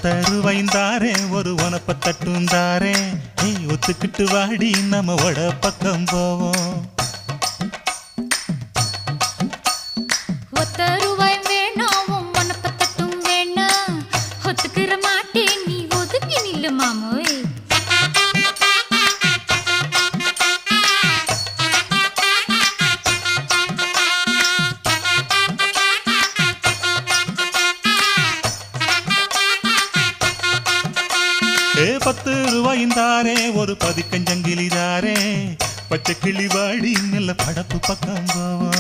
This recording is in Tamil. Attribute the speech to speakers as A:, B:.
A: ஒத்தருவைந்தாரே ஒரு உனப்ப தட்டுந்தாரே ஒத்துக்கிட்டு வாடி நம்ம வட பக்கம் போவோம்.
B: ஒத்தருவாய் வேணாம் உனப்ப தட்டும் வேணாம் ஒத்துக்கிற மாட்டேன் நீ ஒதுக்கி நில்லு மாமோய்.
A: ₹10 ஒரு பதிக்கஞ்சங்கிலிதாரே பச்சை கிளி வாடி நல்ல படப்பு பக்கம் போவோம்.